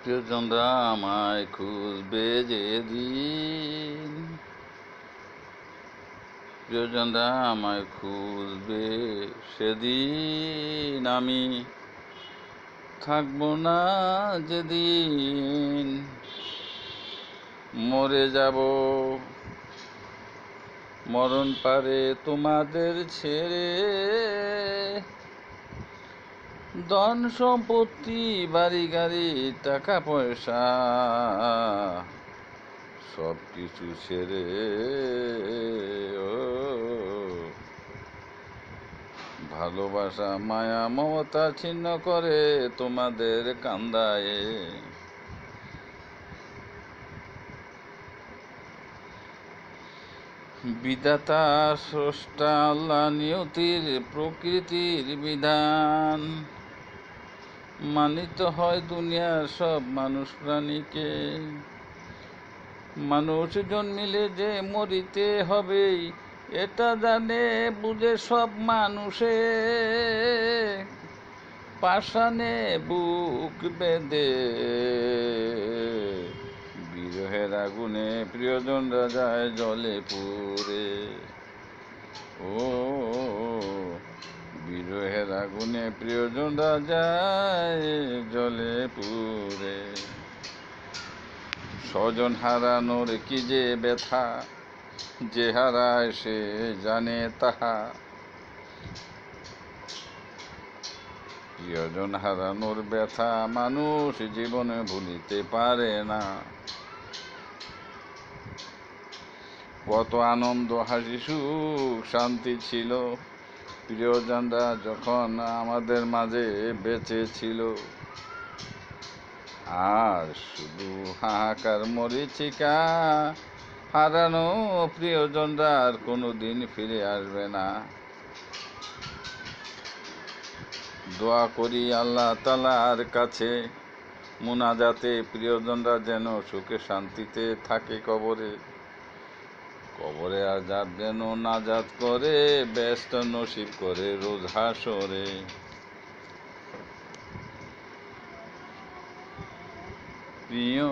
প্রিয়জনরা আমায় খুঁজবে যেদিন, প্রিয়জনরা আমায় খুঁজবে সেদিন আমি থাকবো না। যেদিন মরে যাব মরণ পারে তোমাদের ছেড়ে, ধন সম্পত্তি বাড়ি গাড়ি টাকা পয়সা সব কিছু ছেড়ে ও ভালোবাসা মায়া মমতা ছিন্ন করে তোমাদের কান্দায়। বিধাতা স্রষ্টা আল্লাহ নিয়তির প্রকৃতির বিধান, মানিত হয় দুনিয়ার সব মানুষ প্রাণীকে। মানুষ জন্মিলে যে মরিতে হবেই, এটা জানে বুঝে সব মানুষে। পাষাণে বুক বেঁধে বিরহের আগুনে প্রিয়জনরা যায় জলে পুড়ে। ও বিরহের আগুনে প্রিয়জনরা যায় জলে পুড়ে। স্বজন হারানোর কি যে ব্যথা, যে হারায় সে জানে তাহা। প্রিয়জন হারানোর ব্যথা মানুষ জীবনে ভুলিতে পারে না। কত আনন্দ হাসি সুখ শান্তি ছিল প্রিয়জনরা যখন আমাদের মাঝে বেঁচে ছিল। আর শুধু হাহাকার মরিচিকা, হারানো প্রিয়জনরা আর কোনোদিন ফিরে আসবে না। দোয়া করি আল্লাহ তাআলার কাছে মুনাজাতে, প্রিয়জনরা যেন সুখে শান্তিতে থাকে কবরে। কবরে আযাব যেন নাজাত করে, বেহেশত নসিব করে রোজ হাসরে। প্রিয়